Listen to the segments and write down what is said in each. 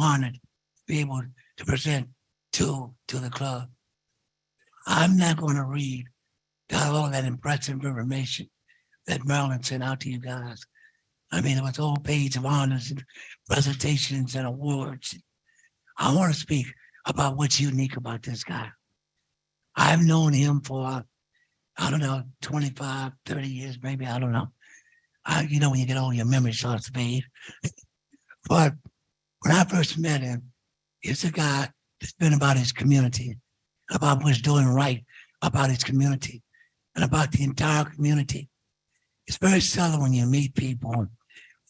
honored to be able to present to the club. I'm not going to read all that impressive information that Marilyn sent out to you guys. I mean, it was a whole page of honors and presentations and awards. I want to speak about what's unique about this guy. I've known him for, I don't know, 25, 30 years, maybe, I don't know. You know, when you get old, your memory starts to fade. But when I first met him, he's a guy that's been about his community, about what's doing right about his community and about the entire community. It's very seldom when you meet people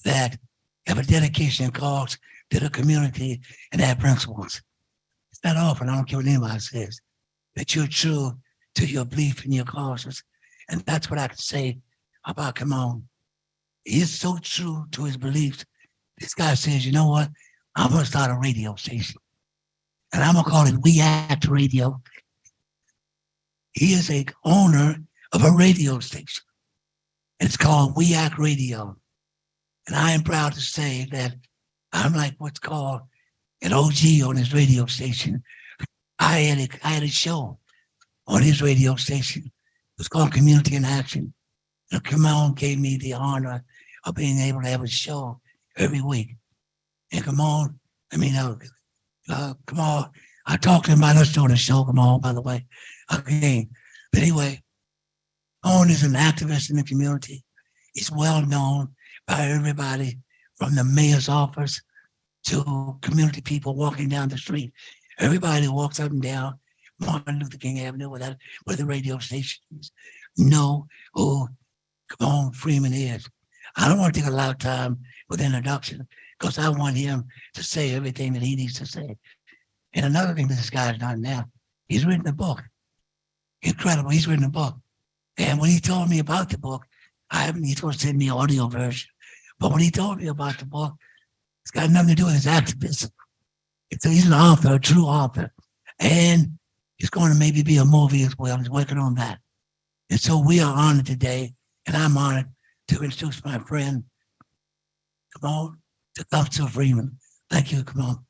that have a dedication and cause to the community and have principles. It's not often, I don't care what anybody says, that you're true to your belief and your causes. And that's what I can say about Kymone. He is so true to his beliefs. This guy says, you know what? I'm gonna start a radio station. And I'm gonna call it We Act Radio. He is a owner of a radio station. It's called We Act Radio. And I am proud to say that I'm like what's called an OG on his radio station. I had a show on his radio station. It was called Community in Action. And Kymone gave me the honor of being able to have a show every week. And Kymone, Kymone, I talked to him about us doing a show, Kymone, by the way, again. But anyway, Kymone is an activist in the community. He's well known by everybody from the mayor's office to community people walking down the street. Everybody who walks up and down Martin Luther King Avenue where the radio station is know who Kymone Freeman is. I don't want to take a lot of time with introduction because I want him to say everything that he needs to say. And another thing that this guy's done now, he's written a book. Incredible, he's written a book. And when he told me about the book, he's going to send me an audio version. But when he told me about the book, it's got nothing to do with his activism. He's an author, a true author. And it's going to maybe be a movie as well. He's working on that. And so we are honored today, and I'm honored to introduce my friend, Kymone Freeman. Thank you, Kymone.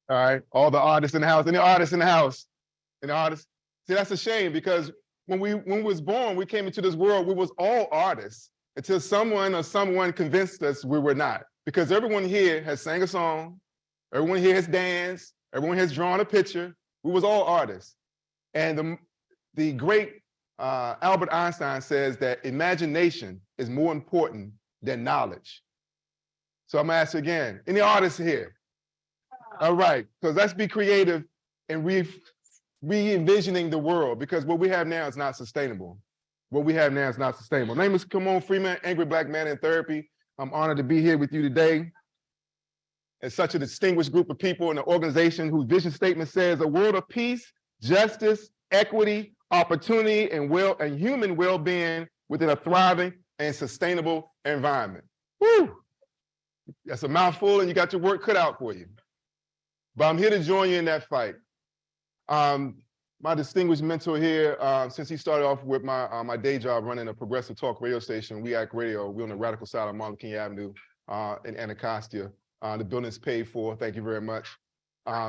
All right, all the artists in the house, any artists in the house? Any artists? See, that's a shame because when we was born, we came into this world, we was all artists until someone convinced us we were not. Because everyone here has sang a song, everyone here has danced, everyone has drawn a picture. We was all artists. And the great Albert Einstein says that imagination is more important than knowledge. So I'm gonna ask you again, any artists here? All right, because let's be creative and re-envisioning the world because what we have now is not sustainable. What we have now is not sustainable. My name is Kymone Freeman, Angry Black Man in Therapy. I'm honored to be here with you today. As such a distinguished group of people in an organization whose vision statement says a world of peace, justice, equity, opportunity, and human well-being within a thriving and sustainable environment. Woo! That's a mouthful and you got your work cut out for you. But I'm here to join you in that fight. My distinguished mentor here, since he started off with my day job running a progressive talk radio station, We Act Radio, we're on the radical side of Martin Luther King Avenue in Anacostia. The building's paid for, thank you very much.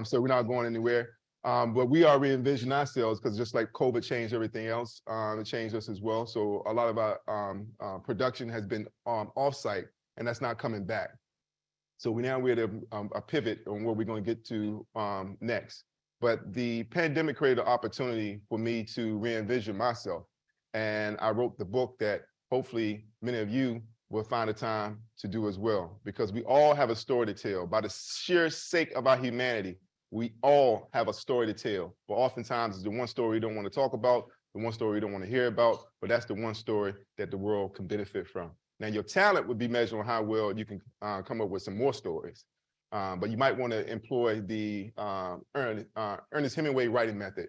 So we're not going anywhere. But we are re-envisioning ourselves because just like COVID changed everything else, it changed us as well. So a lot of our production has been off-site and that's not coming back. So we're at a pivot on where we're going to get to next. But the pandemic created an opportunity for me to re-envision myself. And I wrote the book that hopefully many of you will find the time to do as well, because we all have a story to tell. By the sheer sake of our humanity, we all have a story to tell. But oftentimes it's the one story we don't want to talk about, the one story we don't want to hear about, but that's the one story that the world can benefit from. Now your talent would be measured on how well you can come up with some more stories. But you might want to employ the Ernest Hemingway writing method.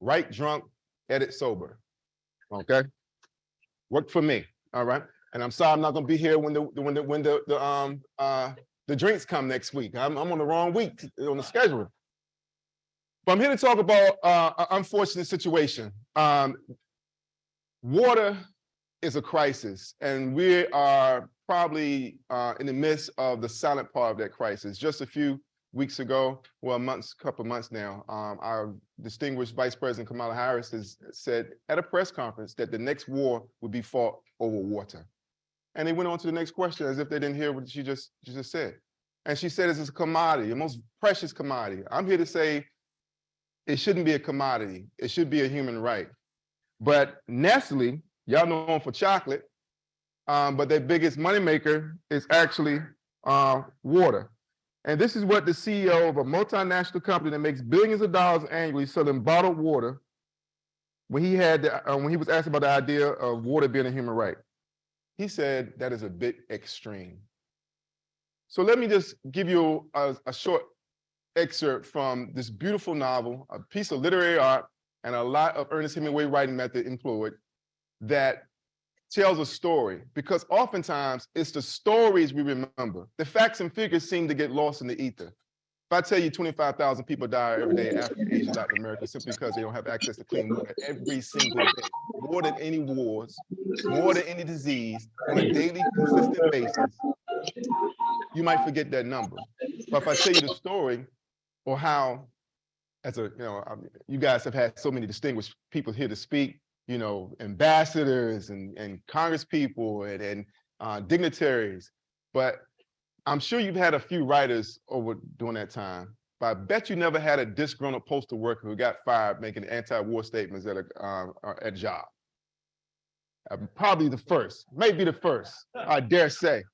Write drunk, edit sober. Okay? Worked for me. All right. And I'm sorry I'm not going to be here when the drinks come next week. I'm on the wrong week on the schedule. But I'm here to talk about an unfortunate situation. Water is a crisis, and we are probably in the midst of the silent part of that crisis. Just a few weeks ago, well, couple months now, our distinguished Vice President Kamala Harris has said at a press conference that the next war would be fought over water. And they went on to the next question as if they didn't hear what she just said. And she said it's a commodity, the most precious commodity. I'm here to say it shouldn't be a commodity. It should be a human right. But Nestle, y'all know them for chocolate, but their biggest moneymaker is actually water. And this is what the CEO of a multinational company that makes billions of dollars annually selling bottled water, when he was asked about the idea of water being a human right. He said that is a bit extreme. So let me just give you a short excerpt from this beautiful novel, a piece of literary art, and a lot of Ernest Hemingway writing method employed that tells a story, because oftentimes it's the stories we remember. The facts and figures seem to get lost in the ether. If I tell you 25,000 people die every day in Africa, Asia, Latin America, simply because they don't have access to clean water every single day, more than any wars, more than any disease, on a daily, consistent basis, you might forget that number. But if I tell you the story, or how, you guys have had so many distinguished people here to speak, ambassadors and Congress people and dignitaries, but I'm sure you've had a few writers over during that time, but I bet you never had a disgruntled postal worker who got fired making anti-war statements at job. Probably the first, maybe the first, I dare say.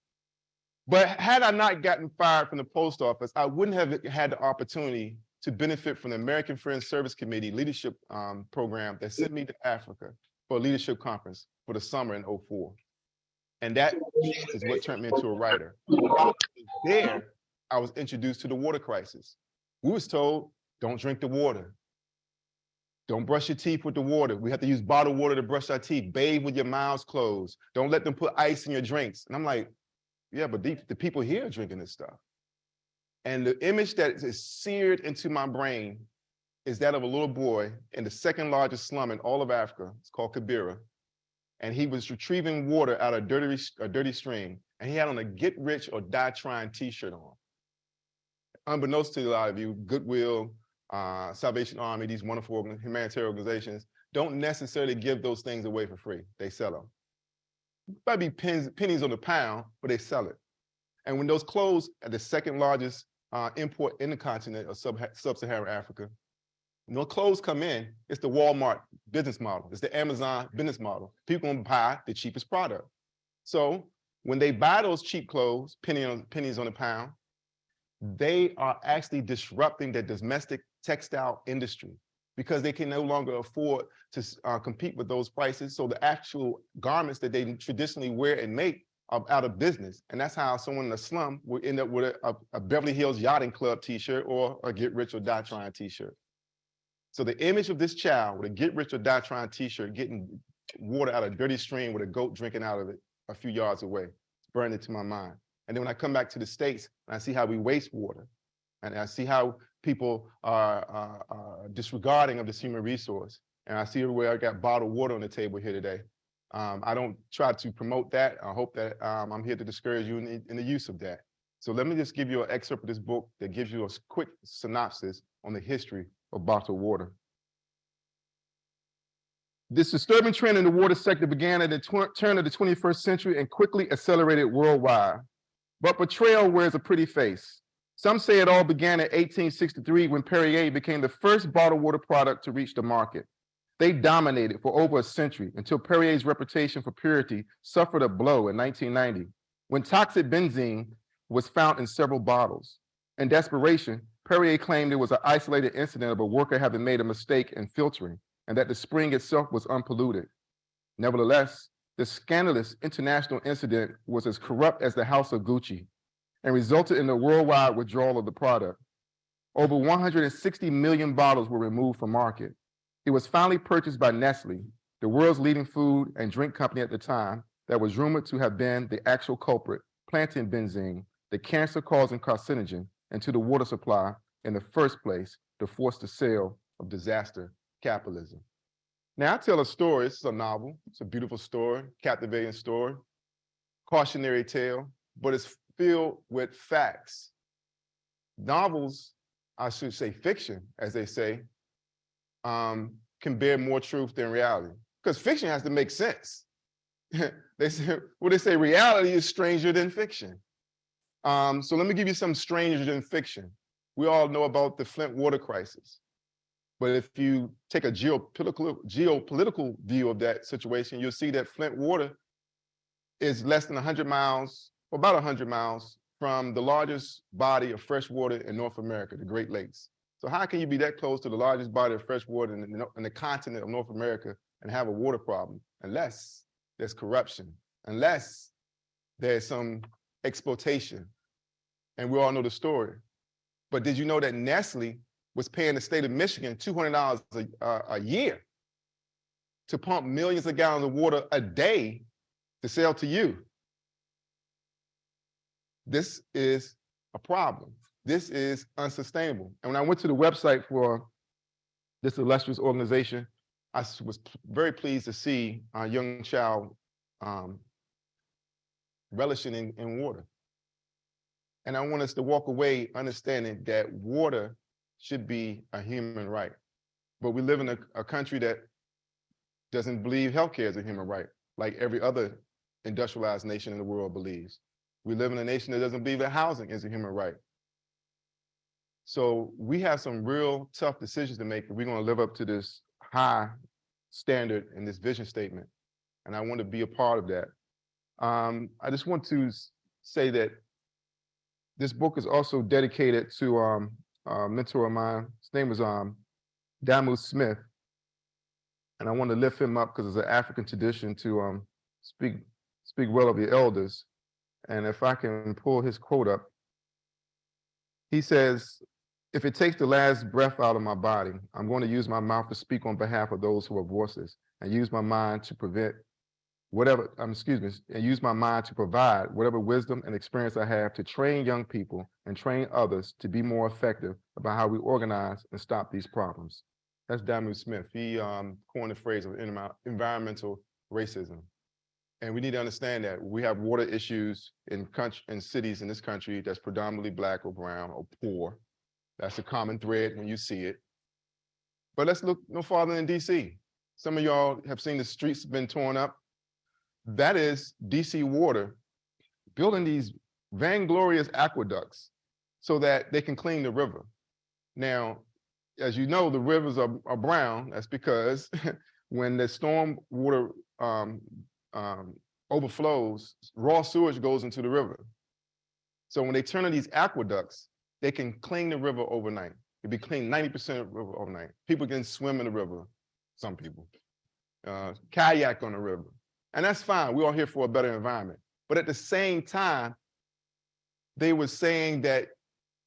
But had I not gotten fired from the post office, I wouldn't have had the opportunity to benefit from the American Friends Service Committee leadership program that sent me to Africa for a leadership conference for the summer in '04. And that is what turned me into a writer. While I was there, I was introduced to the water crisis. We was told, don't drink the water. Don't brush your teeth with the water. We have to use bottled water to brush our teeth. Bathe with your mouths closed. Don't let them put ice in your drinks. And I'm like, yeah, but the people here are drinking this stuff. And the image that is seared into my brain is that of a little boy in the second largest slum in all of Africa. It's called Kibera. And he was retrieving water out of a dirty stream. And he had on a get rich or die trying t-shirt on. Unbeknownst to a lot of you, Goodwill, Salvation Army, these wonderful humanitarian organizations don't necessarily give those things away for free. They sell them. Might be pennies on the pound, but they sell it. And when those clothes are the second largest import in the continent of sub-Saharan Africa, when those clothes come in, it's the Walmart business model. It's the Amazon business model. People gonna buy the cheapest product. So when they buy those cheap clothes, pennies on the pound, they are actually disrupting the domestic textile industry because they can no longer afford to compete with those prices. So the actual garments that they traditionally wear and make are out of business. And that's how someone in the slum will end up with a Beverly Hills Yachting Club t-shirt or a Get Rich or Die Trying t-shirt. So the image of this child with a Get Rich or Die Trying t-shirt getting water out of a dirty stream with a goat drinking out of it a few yards away, it's burned into my mind. And then when I come back to the States, and I see how we waste water, and I see how people are disregarding of this human resource, and I see where I got bottled water on the table here today. I don't try to promote that. I hope that I'm here to discourage you in the use of that. So let me just give you an excerpt of this book that gives you a quick synopsis on the history of bottled water. This disturbing trend in the water sector began at the turn of the 21st century and quickly accelerated worldwide. But betrayal wears a pretty face. Some say it all began in 1863 when Perrier became the first bottled water product to reach the market. They dominated for over a century until Perrier's reputation for purity suffered a blow in 1990 when toxic benzene was found in several bottles. In desperation, Perrier claimed it was an isolated incident of a worker having made a mistake in filtering and that the spring itself was unpolluted. Nevertheless, the scandalous international incident was as corrupt as the House of Gucci and resulted in the worldwide withdrawal of the product. Over 160 million bottles were removed from market. It was finally purchased by Nestle, the world's leading food and drink company at the time, that was rumored to have been the actual culprit, planting benzene, the cancer-causing carcinogen, into the water supply in the first place to force the sale of disaster capitalism. Now, I tell a story. This is a novel. It's a beautiful story, captivating story, cautionary tale, but it's filled with facts. Novels, I should say fiction, as they say, can bear more truth than reality, because fiction has to make sense. They say reality is stranger than fiction. So let me give you some stranger than fiction. We all know about the Flint water crisis. But if you take a geopolitical view of that situation, you'll see that Flint water is less than 100 miles, or about 100 miles from the largest body of fresh water in North America, the Great Lakes. So how can you be that close to the largest body of fresh water in the continent of North America and have a water problem? Unless there's corruption, unless there's some exploitation. And we all know the story. But did you know that Nestle was paying the state of Michigan $200 a year to pump millions of gallons of water a day to sell to you? This is a problem. This is unsustainable. And when I went to the website for this illustrious organization, I was very pleased to see a young child relishing in water. And I want us to walk away understanding that water should be a human right. But we live in a country that doesn't believe healthcare is a human right, like every other industrialized nation in the world believes. We live in a nation that doesn't believe that housing is a human right. So we have some real tough decisions to make if we're going to live up to this high standard in this vision statement. And I want to be a part of that. I just want to say that this book is also dedicated to a mentor of mine. His name is WAMU Smith. And I want to lift him up because it's an African tradition to speak well of your elders. And if I can pull his quote up, he says, "If it takes the last breath out of my body, I'm going to use my mouth to speak on behalf of those who are voiceless, and use my mind to use my mind to provide whatever wisdom and experience I have to train young people and train others to be more effective about how we organize and stop these problems." That's WAMU Smith. He coined the phrase of environmental racism. And we need to understand that we have water issues in cities in this country that's predominantly Black or brown or poor. That's a common thread when you see it. But let's look no farther than DC. Some of y'all have seen the streets been torn up. That is DC Water building these vainglorious aqueducts so that they can clean the river. Now, as you know, the rivers are brown. That's because when the storm water overflows, raw sewage goes into the river. So when they turn on these aqueducts, they can clean the river overnight. It'd be clean 90% of the river overnight. People can swim in the river, some people, kayak on the river. And that's fine, we're all here for a better environment. But at the same time, they were saying that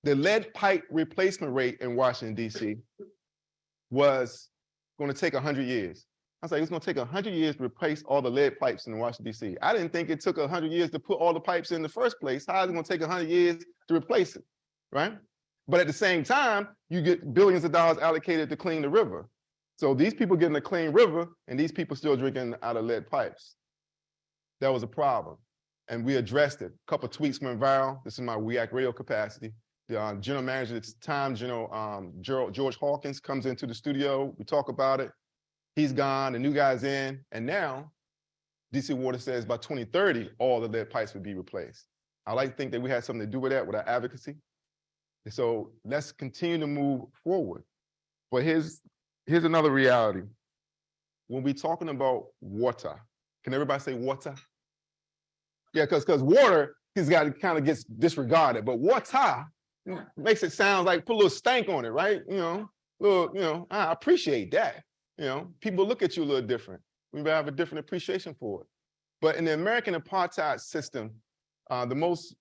the lead pipe replacement rate in Washington, D.C. was going to take 100 years. I was like, it's going to take 100 years to replace all the lead pipes in Washington, D.C. I didn't think it took 100 years to put all the pipes in the first place. How is it going to take 100 years to replace it, right? But at the same time, you get billions of dollars allocated to clean the river. So these people getting a clean river, and these people still drinking out of lead pipes. That was a problem, and we addressed it. A couple of tweets went viral. This is my WEAC radio capacity. The general manager at the time, George Hawkins, comes into the studio. We talk about it. He's gone, the new guy's in, and now DC Water says by 2030, all the lead pipes would be replaced. I like to think that we had something to do with that, with our advocacy. And so let's continue to move forward. But here's another reality. When we're talking about water, can everybody say water? Yeah, because water kind of gets disregarded, but water makes it sound like put a little stank on it, right? I appreciate that. People look at you a little different. We have a different appreciation for it. But in the American apartheid system, the most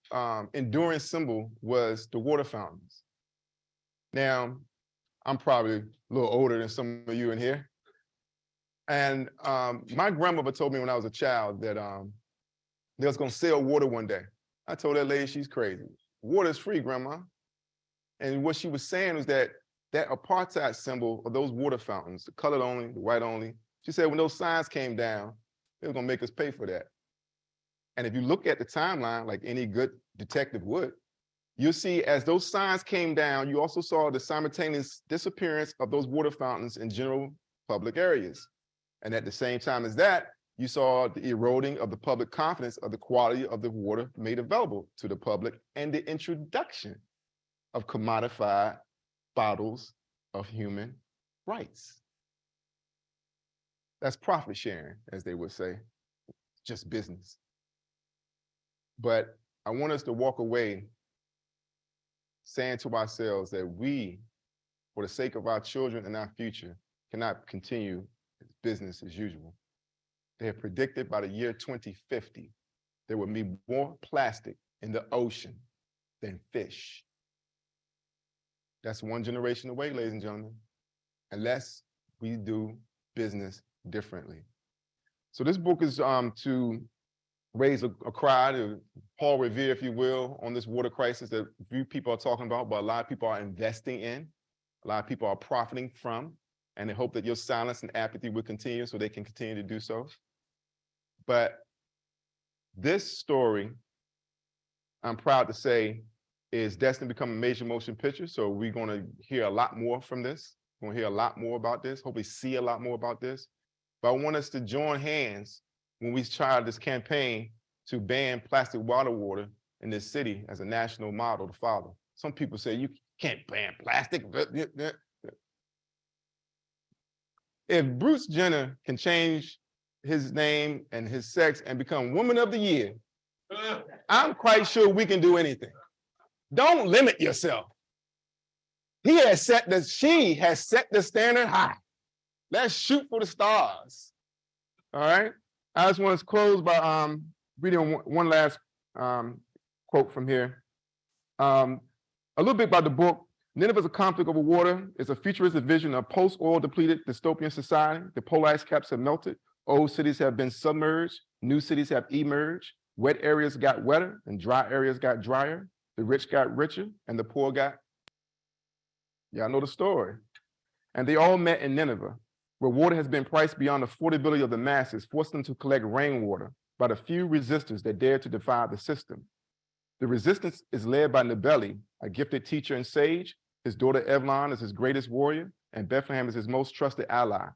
enduring symbol was the water fountains. Now, I'm probably a little older than some of you in here. And my grandmother told me when I was a child that they was going to sell water one day. I told that lady she's crazy. Water is free, Grandma. And what she was saying was that apartheid symbol of those water fountains, the colored only, the white only, she said when those signs came down, they were going to make us pay for that. And if you look at the timeline, like any good detective would, you'll see as those signs came down, you also saw the simultaneous disappearance of those water fountains in general public areas. And at the same time as that, you saw the eroding of the public confidence of the quality of the water made available to the public and the introduction of commodified bottles of human rights. That's profit sharing, as they would say, just business. But I want us to walk away saying to ourselves that we, for the sake of our children and our future, cannot continue business as usual. They have predicted by the year 2050, there will be more plastic in the ocean than fish. That's one generation away, ladies and gentlemen, unless we do business differently. So this book is to raise a cry to Paul Revere, if you will, on this water crisis that few people are talking about, but a lot of people are investing in, a lot of people are profiting from, and they hope that your silence and apathy will continue so they can continue to do so. But this story, I'm proud to say, is destined to become a major motion picture. So we're going to hear a lot more from this. We're going to hear a lot more about this, hopefully see a lot more about this. But I want us to join hands when we try this campaign to ban plastic water in this city as a national model to follow. Some people say you can't ban plastic. If Bruce Jenner can change his name and his sex and become Woman of the Year, I'm quite sure we can do anything. Don't limit yourself. She has set the standard high. Let's shoot for the stars. All right. I just want to close by reading one last quote from here. A little bit about the book. Nineveh's a conflict over water is a futuristic vision of post-oil depleted dystopian society. The polar ice caps have melted. Old cities have been submerged. New cities have emerged. Wet areas got wetter and dry areas got drier. The rich got richer and the poor got, y'all know the story. And they all met in Nineveh, where water has been priced beyond the affordability of the masses, forcing them to collect rainwater by the few resistors that dare to defy the system. The resistance is led by Nibeli, a gifted teacher and sage. His daughter Evlon is his greatest warrior, and Bethlehem is his most trusted ally.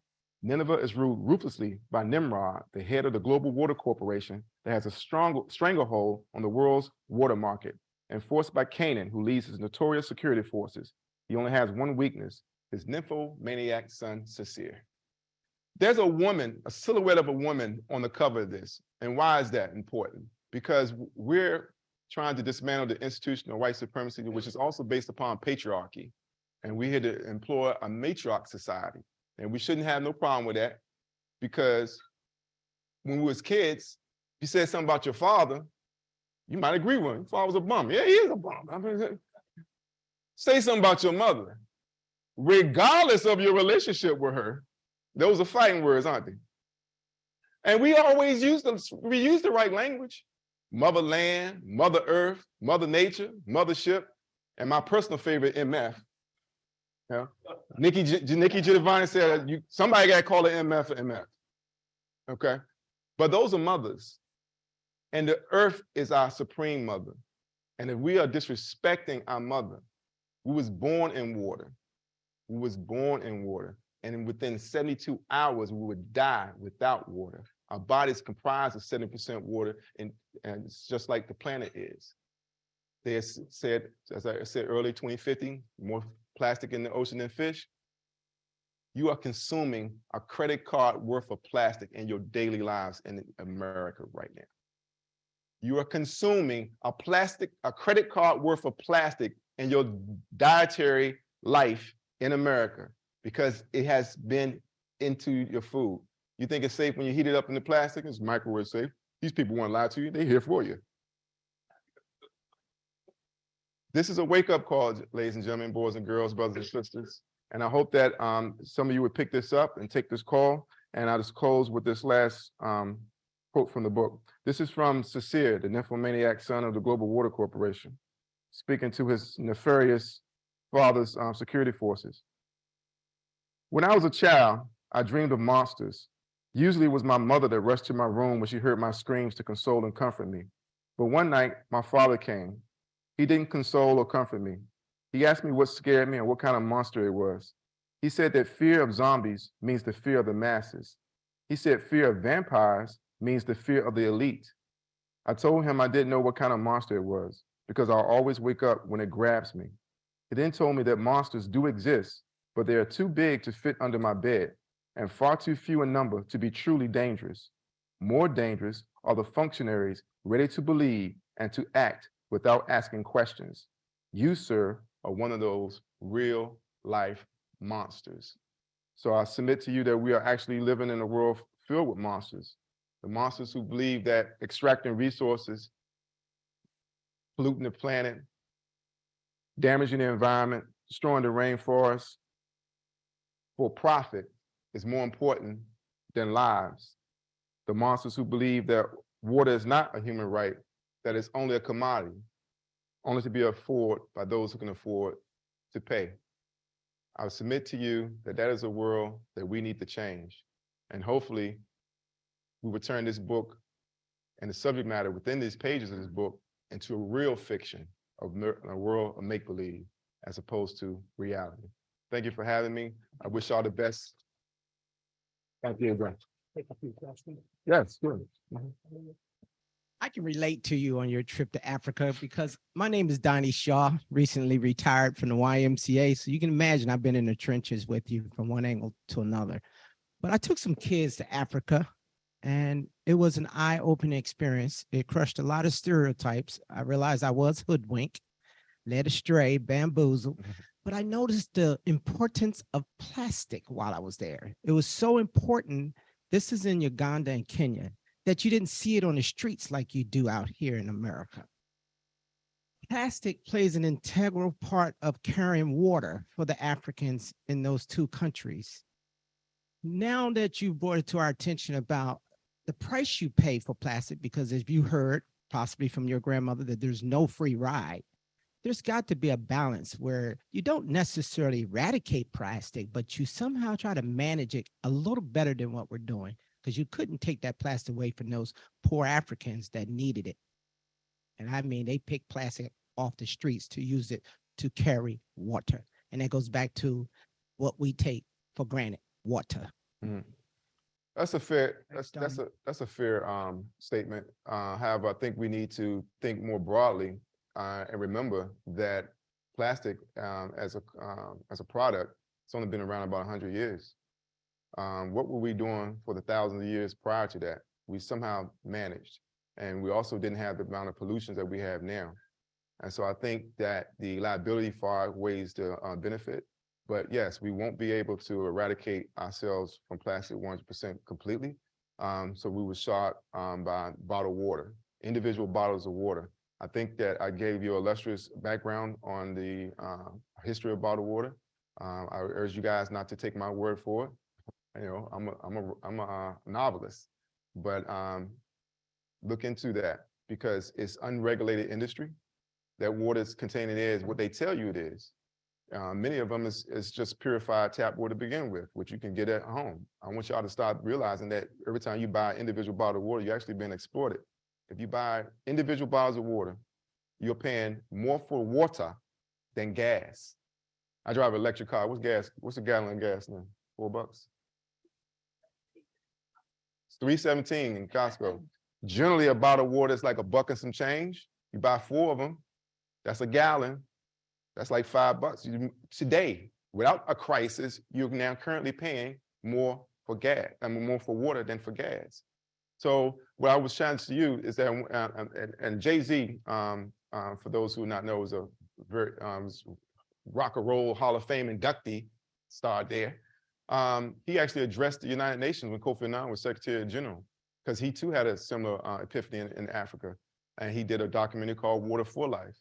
Nineveh is ruled ruthlessly by Nimrod, the head of the global water corporation that has a strong stranglehold on the world's water market, enforced by Canaan, who leads his notorious security forces. He only has one weakness, his nymphomaniac son, Sisir. There's a woman, a silhouette of a woman on the cover of this. And why is that important? Because we're trying to dismantle the institution of white supremacy, which is also based upon patriarchy. And we're here to employ a matriarch society. And we shouldn't have no problem with that, because when we was kids, you said something about your father, you might agree with him. Your father was a bum. Yeah, he is a bum. I mean, say something about your mother. Regardless of your relationship with her, those are fighting words, aren't they? And we always use them. We use the right language. Motherland, Mother Earth, Mother Nature, Mothership, and my personal favorite, MF. Yeah. Nikki Giovanni said, somebody got to call it MF for MF. Okay? But those are mothers. And the earth is our supreme mother. And if we are disrespecting our mother, we was born in water. We was born in water. And within 72 hours, we would die without water. Our body is comprised of 70% water, and it's just like the planet is. They said, as I said earlier, 2050, more plastic in the ocean than fish. You are consuming a credit card worth of plastic in your daily lives in America right now. You are consuming a credit card worth of plastic in your dietary life in America because it has been into your food. You think it's safe when you heat it up in the plastic? It's microwave safe. These people want to lie to you. They're here for you. This is a wake-up call, ladies and gentlemen, boys and girls, brothers and sisters. And I hope that some of you would pick this up and take this call. And I'll just close with this last quote from the book. This is from Sisir, the nymphomaniac son of the Global Water Corporation, speaking to his nefarious father's security forces. When I was a child, I dreamed of monsters, Usually it was my mother that rushed to my room when she heard my screams to console and comfort me. But one night, my father came. He didn't console or comfort me. He asked me what scared me and what kind of monster it was. He said that fear of zombies means the fear of the masses. He said fear of vampires means the fear of the elite. I told him I didn't know what kind of monster it was because I'll always wake up when it grabs me. He then told me that monsters do exist, but they are too big to fit under my bed and far too few in number to be truly dangerous. More dangerous are the functionaries ready to believe and to act without asking questions. You, sir, are one of those real life monsters. So I submit to you that we are actually living in a world filled with monsters. The monsters who believe that extracting resources, polluting the planet, damaging the environment, destroying the rainforest for profit is more important than lives. The monsters who believe that water is not a human right, that it's only a commodity, only to be afforded by those who can afford to pay. I submit to you that that is a world that we need to change. And hopefully we will turn this book and the subject matter within these pages of this book into a real fiction of a world of make-believe as opposed to reality. Thank you for having me. I wish y'all the best. Thank you, Brent. Yes, good. I can relate to you on your trip to Africa because my name is Donnie Shaw, recently retired from the YMCA. So you can imagine I've been in the trenches with you from one angle to another. But I took some kids to Africa and it was an eye-opening experience. It crushed a lot of stereotypes. I realized I was hoodwinked, led astray, bamboozled, but I noticed the importance of plastic while I was there. It was so important. This is in Uganda and Kenya, that you didn't see it on the streets like you do out here in America. Plastic plays an integral part of carrying water for the Africans in those two countries. Now that you brought it to our attention about the price you pay for plastic, because as you heard, possibly from your grandmother, that there's no free ride, there's got to be a balance where you don't necessarily eradicate plastic, but you somehow try to manage it a little better than what we're doing, because you couldn't take that plastic away from those poor Africans that needed it. And I mean, they pick plastic off the streets to use it to carry water. And that goes back to what we take for granted, water. Mm-hmm. That's a fair statement. However, I think we need to think more broadly and remember that plastic as a product, it's only been around about 100 years. What were we doing for the thousands of years prior to that? We somehow managed, and we also didn't have the amount of pollution that we have now. And so I think that the liability far outweighs the benefit. But yes, we won't be able to eradicate ourselves from plastic 100% completely. So we were shot by bottled water, individual bottles of water. I think that I gave you an illustrious background on the history of bottled water. I urge you guys not to take my word for it. You know, I'm a novelist, but look into that because it's unregulated industry. That water is contained in there is what they tell you it is. Many of them is just purified tap water to begin with, which you can get at home. I want y'all to start realizing that every time you buy individual bottle of water, you're actually being exploited. If you buy individual bottles of water, you're paying more for water than gas. I drive an electric car. What's gas? What's a gallon of gas now? $4? It's $3.17 in Costco. Generally, a bottle of water is like $1 and some change. You buy 4 of them, that's a gallon. That's like $5. Today, without a crisis, you're now currently paying more for gas, more for water than for gas. So what I was trying to you is that, and Jay-Z, for those who not know, is a very rock and roll Hall of Fame inductee, starred there. He actually addressed the United Nations when Kofi Annan was Secretary General, because he too had a similar epiphany in Africa. And he did a documentary called Water for Life.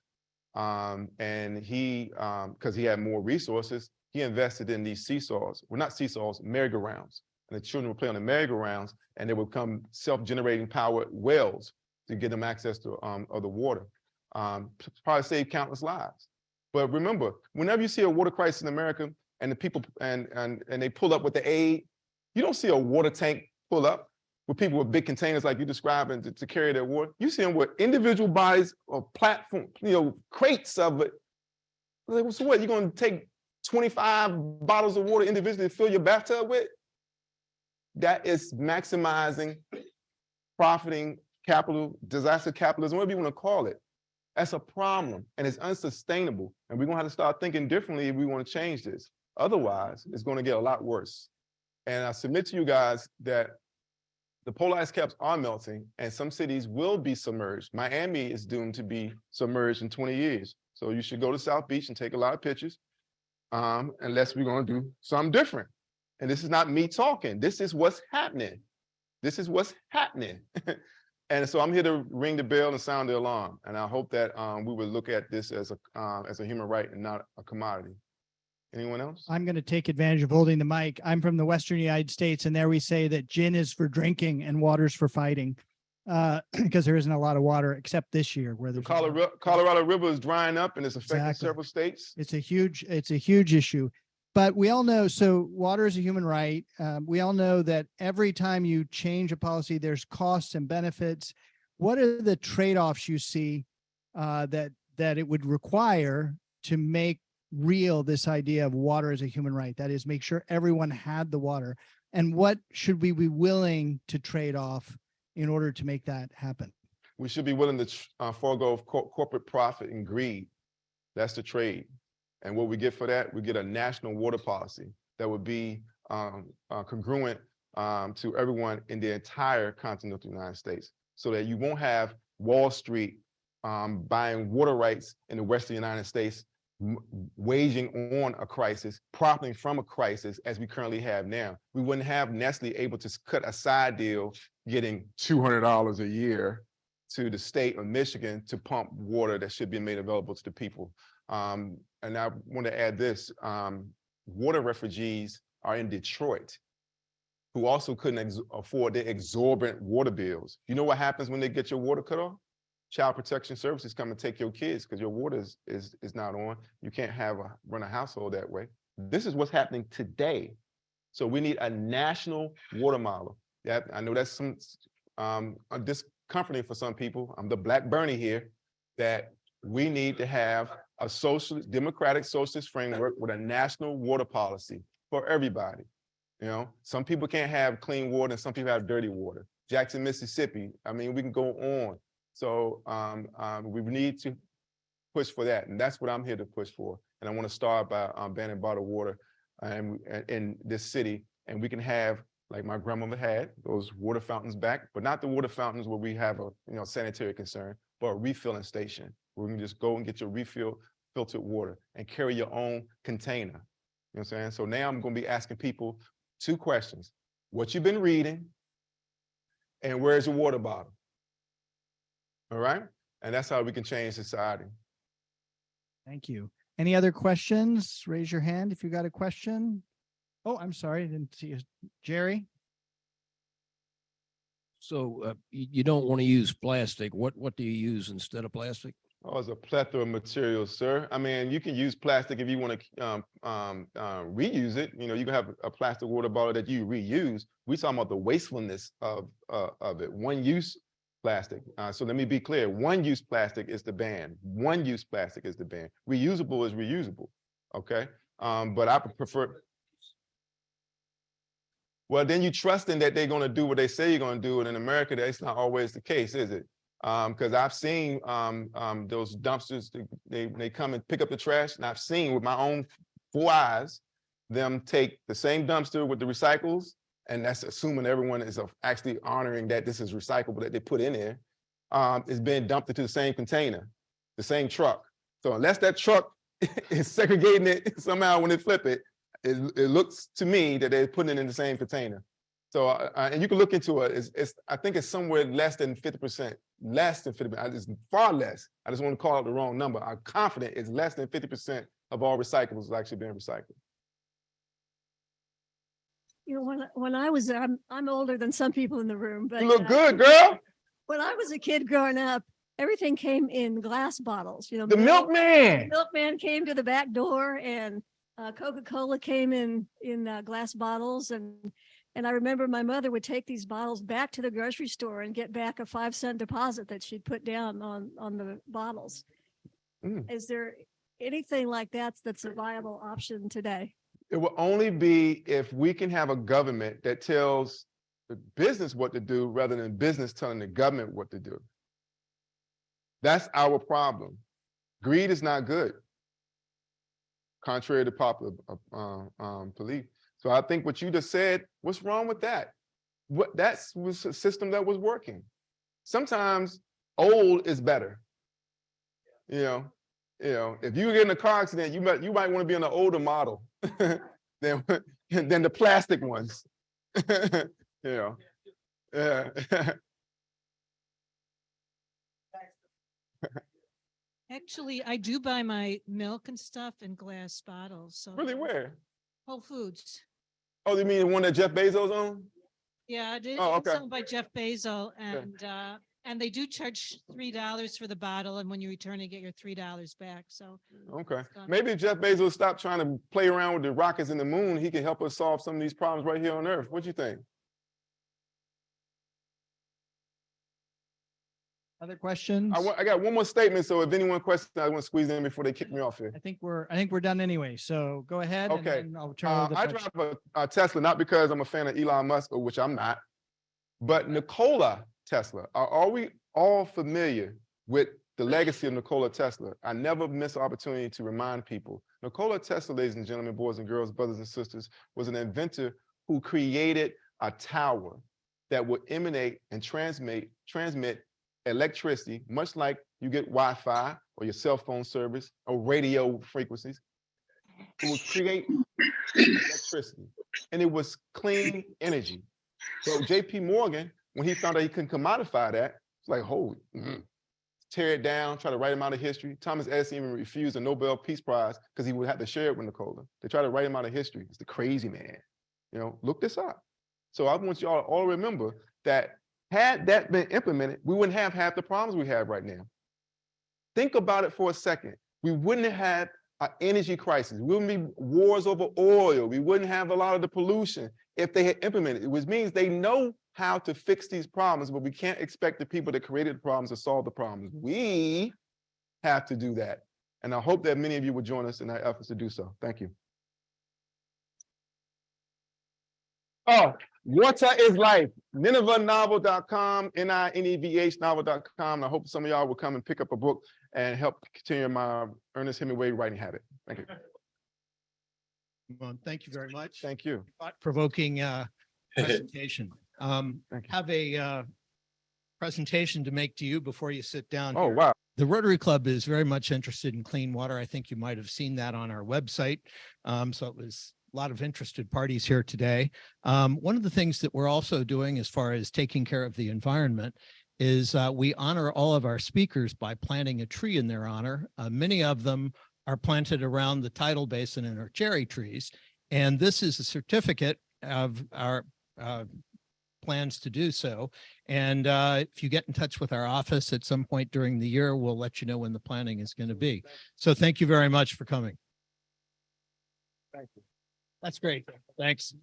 And he, because he had more resources, he invested in these seesaws. Well, not seesaws, merry-go-rounds. And the children would play on the merry-go-rounds, and they would come self-generating powered wells to get them access to other water. Probably saved countless lives. But remember, whenever you see a water crisis in America, and the people and they pull up with the aid, you don't see a water tank pull up with people with big containers like you described and to carry their water. You see them with individual bodies or platform, crates of it. Like, so what, you're gonna take 25 bottles of water individually to fill your bathtub with? That is maximizing, profiting, capital, disaster capitalism, whatever you want to call it. That's a problem and it's unsustainable. And we're gonna have to start thinking differently if we want to change this. Otherwise, it's gonna get a lot worse. And I submit to you guys that the polar ice caps are melting and some cities will be submerged. Miami is doomed to be submerged in 20 years. So you should go to South Beach and take a lot of pictures, unless we're gonna do something different. And this is not me talking, this is what's happening. This is what's happening. And so I'm here to ring the bell and sound the alarm. And I hope that we would look at this as a human right and not a commodity. Anyone else? I'm going to take advantage of holding the mic. I'm from the Western United States, and there we say that gin is for drinking and water's for fighting, because there isn't a lot of water except this year where there's Colorado River is drying up and it's affecting Exactly. several states. It's a huge issue. But we all know, so water is a human right. We all know that every time you change a policy, there's costs and benefits. What are the trade-offs you see that it would require to make real this idea of water as a human right? That is, make sure everyone had the water. And what should we be willing to trade off in order to make that happen? We should be willing to forego corporate profit and greed. That's the trade. And what we get for that, we get a national water policy that would be congruent to everyone in the entire continental United States, so that you won't have Wall Street buying water rights in the Western United States, waging on a crisis, profiting from a crisis as we currently have now. We wouldn't have Nestle able to cut a side deal, getting $200 a year to the state of Michigan to pump water that should be made available to the people. And I want to add this, water refugees are in Detroit who also couldn't afford the exorbitant water bills. You know what happens when they get your water cut off? Child Protection Services come and take your kids because your water is not on. You can't run a household that way. This is what's happening today. So we need a national water model. I know that's some discomforting for some people. I'm the Black Bernie here, that we need to have a socialist, democratic socialist framework with a national water policy for everybody. Some people can't have clean water and some people have dirty water. Jackson, Mississippi, I mean, we can go on. So we need to push for that. And that's what I'm here to push for. And I want to start by banning bottled water in this city. And we can have, like my grandmother had, those water fountains back, but not the water fountains where we have a sanitary concern, but a refilling station where you can just go and get your filtered water and carry your own container. You know what I'm saying? So now I'm going to be asking people 2 questions. What you've been reading and where's your water bottle? All right? And that's how we can change society. Thank you. Any other questions? Raise your hand if you got a question. Oh, I'm sorry, I didn't see you. Jerry? So you don't want to use plastic. What do you use instead of plastic? Oh, it's a plethora of materials, sir. I mean, you can use plastic if you want to reuse it. You can have a plastic water bottle that you reuse. We're talking about the wastefulness of it. One-use plastic. So let me be clear. One-use plastic is the ban. One-use plastic is the ban. Reusable is reusable. Okay. But I prefer. Well, then you trusting that they're going to do what they say you're going to do. And in America, that's not always the case, is it? Because I've seen those dumpsters, they come and pick up the trash, and I've seen with my own 4 eyes them take the same dumpster with the recycles, and that's assuming everyone is actually honoring that this is recyclable that they put in there, is being dumped into the same container, the same truck. So unless that truck is segregating it somehow when they flip it, it looks to me that they're putting it in the same container. So, and you can look into it. I think it's somewhere less than 50%. Less than 50%. It's far less. I just want to call out the wrong number. I'm confident it's less than 50% of all recyclables is actually being recycled. When I was, I'm older than some people in the room, but you look good, girl. When I was a kid growing up, everything came in glass bottles. The milkman. The milkman came to the back door, and Coca-Cola came in glass bottles, and And I remember my mother would take these bottles back to the grocery store and get back a 5-cent deposit that she'd put down on the bottles. Mm. Is there anything like that that's a viable option today? It will only be if we can have a government that tells the business what to do rather than business telling the government what to do. That's our problem. Greed is not good, contrary to popular belief. So I think what you just said, what's wrong with that? That was a system that was working. Sometimes old is better. You know, if you get in a car accident, you might want to be on an older model than the plastic ones. Yeah. Actually, I do buy my milk and stuff in glass bottles. So Really, where? Whole Foods. Oh, you mean the one that Jeff Bezos owns? Yeah, Oh, it's okay. owned by Jeff Bezos, and they do charge $3 for the bottle, and when you return it, get your $3 back. So Okay. Maybe if Jeff Bezos stopped trying to play around with the rockets and the moon, he can help us solve some of these problems right here on Earth. What do you think? Other questions? I got one more statement, so if anyone questions, I want to squeeze in before they kick me off here. I think we're done anyway. So go ahead. Okay. And then I'll turn over the I question. drive a Tesla, not because I'm a fan of Elon Musk, or which I'm not, but Nikola Tesla. Are we all familiar with the legacy of Nikola Tesla? I never miss an opportunity to remind people. Nikola Tesla, ladies and gentlemen, boys and girls, brothers and sisters, was an inventor who created a tower that would emanate and transmit electricity, much like you get Wi-Fi or your cell phone service or radio frequencies. It would create electricity, and it was clean energy. So J.P. Morgan, when he found out he couldn't commodify that, it's like, holy, tear it down, try to write him out of history. Thomas Edison even refused a Nobel Peace Prize because he would have to share it with Nikola. They tried to write him out of history. It's the crazy man. Look this up. So I want you all to all remember that had that been implemented, we wouldn't have half the problems we have right now. Think about it for a second. We wouldn't have an energy crisis. We wouldn't be wars over oil. We wouldn't have a lot of the pollution if they had implemented it, which means they know how to fix these problems, but we can't expect the people that created the problems to solve the problems. We have to do that. And I hope that many of you will join us in our efforts to do so. Thank you. Oh, Water is Life, NinevehNovel.com, NINEVH novel.com. I hope some of y'all will come and pick up a book and help continue my Ernest Hemingway writing habit. Thank you. Well, thank you very much. Thank you. Thought-provoking presentation. Thank you. Have a presentation to make to you before you sit down. Oh, here. wow. The Rotary Club is very much interested in clean water. I think you might have seen that on our website. So it was a lot of interested parties here today. One of the things that we're also doing as far as taking care of the environment is we honor all of our speakers by planting a tree in their honor. Many of them are planted around the tidal basin and are cherry trees. And this is a certificate of our plans to do so. And if you get in touch with our office at some point during the year, we'll let you know when the planting is going to be. So thank you very much for coming. Thank you. That's great. Thanks.